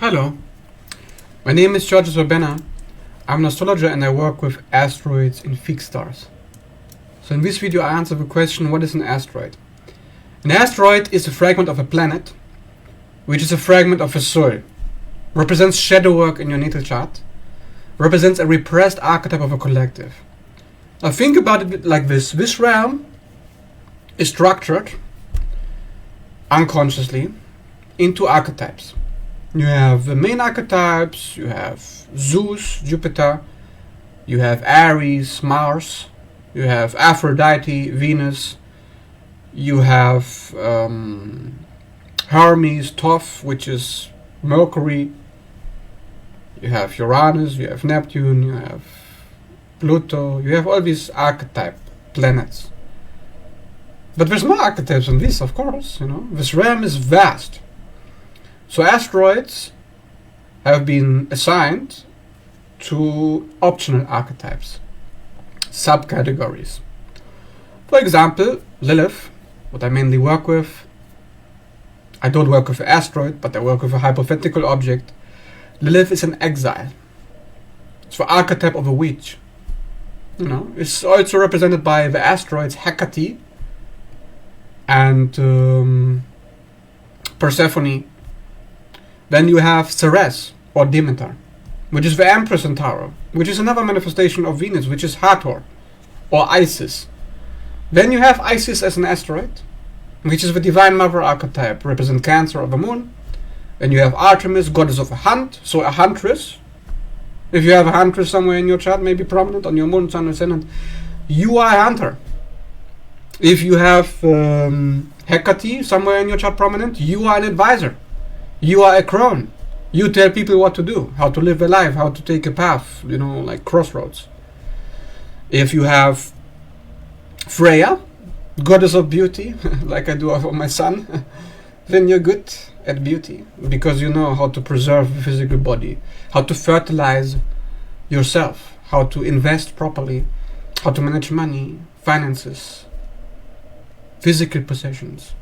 Hello, my name is George Verbena. I'm an astrologer and I work with asteroids in fixed stars. So in this video I answer the question, what is an asteroid? An asteroid is a fragment of a planet, which is a fragment of a soul, represents shadow work in your natal chart, represents a repressed archetype of a collective. Now think about it like this. This realm is structured unconsciously into archetypes. You have the main archetypes, you have Zeus, Jupiter, you have Aries, Mars, you have Aphrodite, Venus, you have Hermes, Thoth, which is Mercury, you have Uranus, you have Neptune, you have Pluto, you have all these archetype planets. But there's more archetypes than this, of course, This realm is vast. So asteroids have been assigned to optional archetypes, subcategories. For example, Lilith, what I mainly work with. I don't work with an asteroid, but I work with a hypothetical object. Lilith is an exile. It's the archetype of a witch. It's also represented by the asteroids Hecate and Persephone. Then you have Ceres, or Demeter, which is the Empress in Tarot, which is another manifestation of Venus, which is Hathor, or Isis. Then you have Isis as an asteroid, which is the Divine Mother archetype, represent Cancer of the Moon. Then you have Artemis, goddess of a hunt, so a huntress. If you have a huntress somewhere in your chart, maybe prominent on your Moon, Sun, Ascendant, you are a hunter. If you have Hecate somewhere in your chart prominent, you are an advisor. You are a crone. You tell people what to do, how to live their life, how to take a path, like crossroads. If you have Freya, goddess of beauty, like I do for my son, then you're good at beauty because you know how to preserve the physical body, how to fertilize yourself, how to invest properly, how to manage money, finances, physical possessions.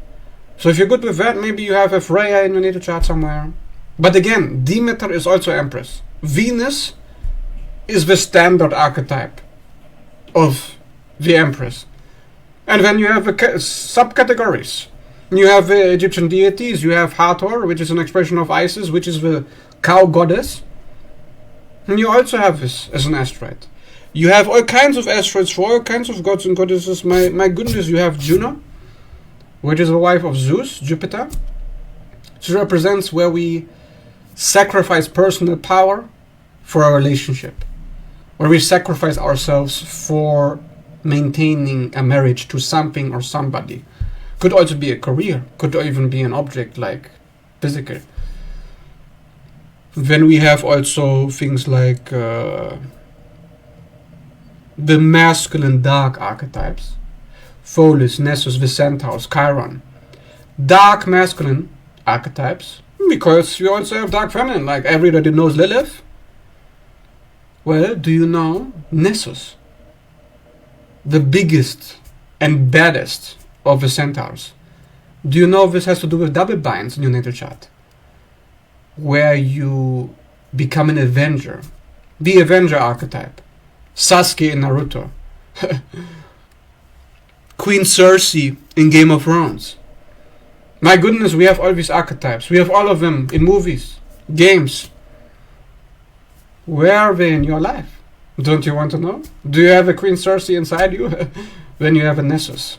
So if you're good with that, maybe you have a Freya in your natal chart somewhere. But again, Demeter is also Empress. Venus is the standard archetype of the Empress. And then you have the subcategories. You have the Egyptian deities. You have Hathor, which is an expression of Isis, which is the cow goddess. And you also have this as an asteroid. You have all kinds of asteroids for all kinds of gods and goddesses. My goodness, you have Juno, which is the wife of Zeus, Jupiter. She represents where we sacrifice personal power for a relationship, where we sacrifice ourselves for maintaining a marriage to something or somebody. Could also be a career, could even be an object like physical. Then we have also things like the masculine dark archetypes. Pholus, Nessus, the Centaurs, Chiron. Dark masculine archetypes, because you also have dark feminine, like everybody knows Lilith. Well, do you know Nessus? The biggest and baddest of the Centaurs. Do you know this has to do with double binds in your natal chart? Where you become an Avenger. The Avenger archetype. Sasuke in Naruto. Queen Cersei in Game of Thrones. My goodness, we have all these archetypes. We have all of them in movies, games. Where are they in your life? Don't you want to know? Do you have a Queen Cersei inside you? Then you have a Nessus.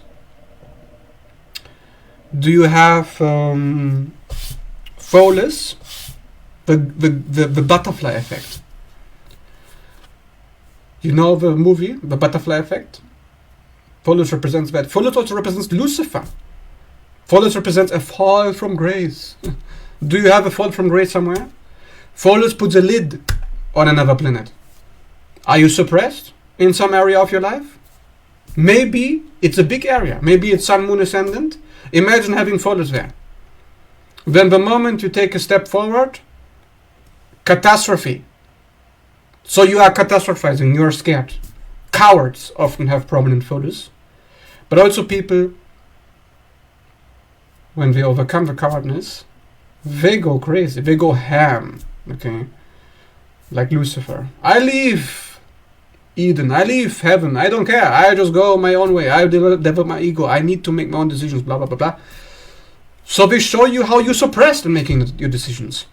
Do you have Pholus, the butterfly effect? You know the movie, The Butterfly Effect? Pholus represents that. Pholus also represents Lucifer. Pholus represents a fall from grace. Do you have a fall from grace somewhere? Pholus puts a lid on another planet. Are you suppressed in some area of your life? Maybe it's a big area. Maybe it's Sun, Moon, Ascendant. Imagine having Pholus there. Then the moment you take a step forward, catastrophe. So you are catastrophizing, you are scared. Cowards often have prominent Pholus. But also people when they overcome the cowardness, They go crazy. They go ham. Okay, like Lucifer. I leave Eden. I leave heaven. I don't care. I just go my own way. I develop my ego. I need to make my own decisions. Blah blah blah blah. So they show you how you suppressed in making your decisions,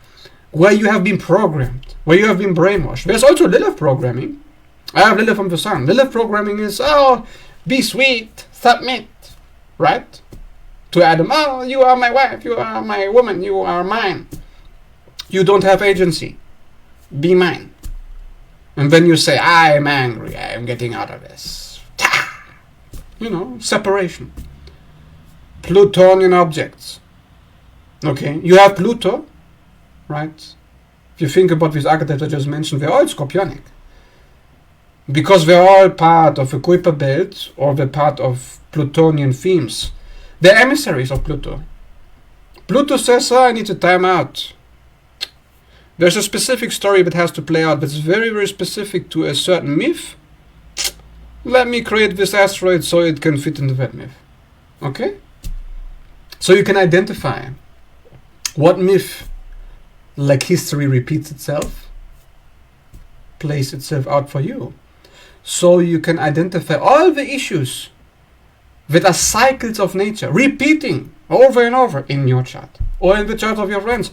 where you have been programmed, where you have been brainwashed. There's also Lilith programming. I have Lilith from the sun. Lilith programming is, oh, be sweet, submit, right? To Adam, oh, you are my wife, you are my woman, you are mine. You don't have agency. Be mine. And then you say, I am angry, I am getting out of this. You know, separation. Plutonian objects. Okay, you have Pluto, right? If you think about these archetypes I just mentioned, they're all scorpionic. Because they're all part of a Kuiper belt, or they're part of Plutonian themes. They're emissaries of Pluto. Pluto says, oh, I need to time out. There's a specific story that has to play out that's very, very specific to a certain myth. Let me create this asteroid so it can fit into that myth. Okay? So you can identify what myth, like history repeats itself, plays itself out for you. So you can identify all the issues that are cycles of nature, repeating over and over in your chart, or in the chart of your friends,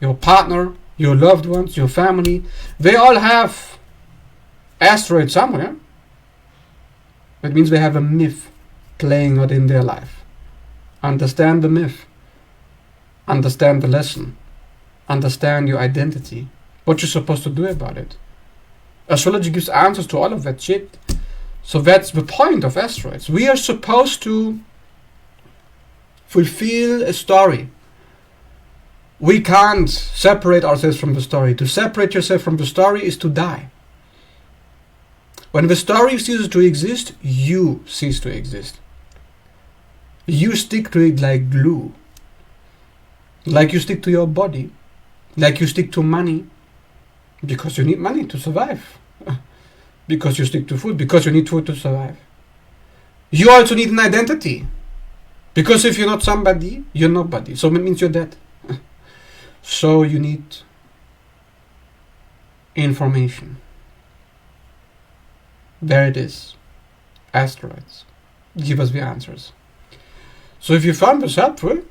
your partner, your loved ones, your family. They all have asteroids somewhere. That means they have a myth playing out in their life. Understand the myth. Understand the lesson. Understand your identity. What you're supposed to do about it. Astrology gives answers to all of that shit. So that's the point of asteroids. We are supposed to fulfill a story. We can't separate ourselves from the story. To separate yourself from the story is to die. When the story ceases to exist, you cease to exist. You stick to it like glue. Like you stick to your body. Like you stick to money. Because you need money to survive. Because you stick to food. Because you need food to survive. You also need an identity. Because if you're not somebody, you're nobody. So it means you're dead. So you need information. There it is. Asteroids. Give us the answers. So if you found this helpful,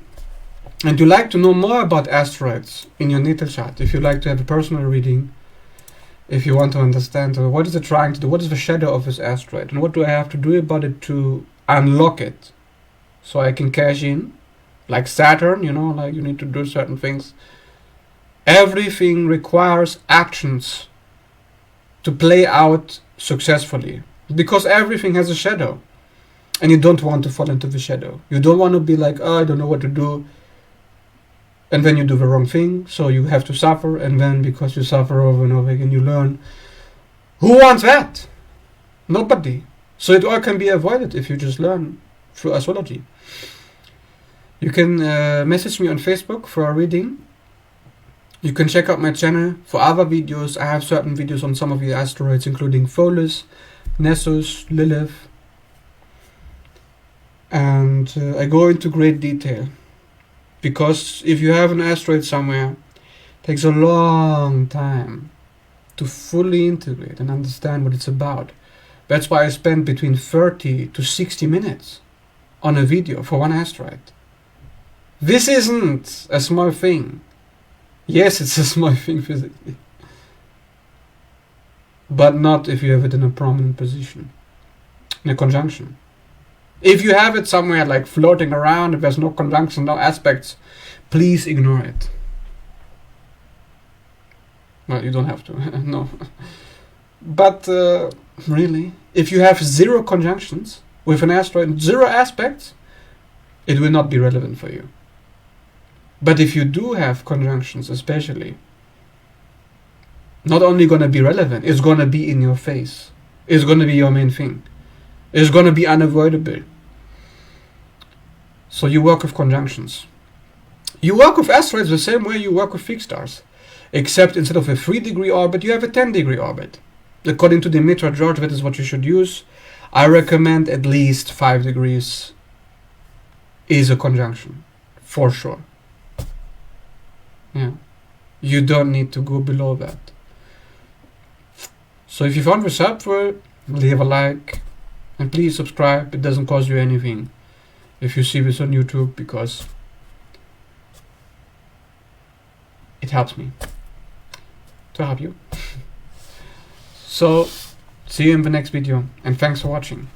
and you like to know more about asteroids in your natal chart, if you like to have a personal reading, if you want to understand what is it trying to do, what is the shadow of this asteroid, and what do I have to do about it to unlock it, so I can cash in, like Saturn, you know, like you need to do certain things. Everything requires actions to play out successfully, because everything has a shadow, and you don't want to fall into the shadow. You don't want to be like, oh, I don't know what to do, and then you do the wrong thing, so you have to suffer, and then because you suffer over and over again, you learn. Who wants that? Nobody. So it all can be avoided if you just learn through astrology. You can message me on Facebook for a reading. You can check out my channel for other videos. I have certain videos on some of the asteroids, including Pholus, Nessus, Lilith. And I go into great detail. Because if you have an asteroid somewhere, it takes a long time to fully integrate and understand what it's about. That's why I spend between 30 to 60 minutes on a video for one asteroid. This isn't a small thing. Yes, it's a small thing physically. But not if you have it in a prominent position, in a conjunction. If you have it somewhere like floating around, if there's no conjunction, no aspects, please ignore it. Well, you don't have to, no. But really, if you have 0 conjunctions with an asteroid, 0 aspects, it will not be relevant for you. But if you do have conjunctions, especially, not only going to be relevant, it's going to be in your face. It's going to be your main thing. It's going to be unavoidable. So you work with conjunctions. You work with asteroids the same way you work with fixed stars. Except instead of a 3-degree orbit, you have a 10-degree orbit. According to Dimitra George, that is what you should use. I recommend at least 5 degrees is a conjunction. For sure. Yeah. You don't need to go below that. So if you found this helpful, leave a like and please subscribe. It doesn't cost you anything if you see this on YouTube, because it helps me to help you. So see you in the next video, and thanks for watching.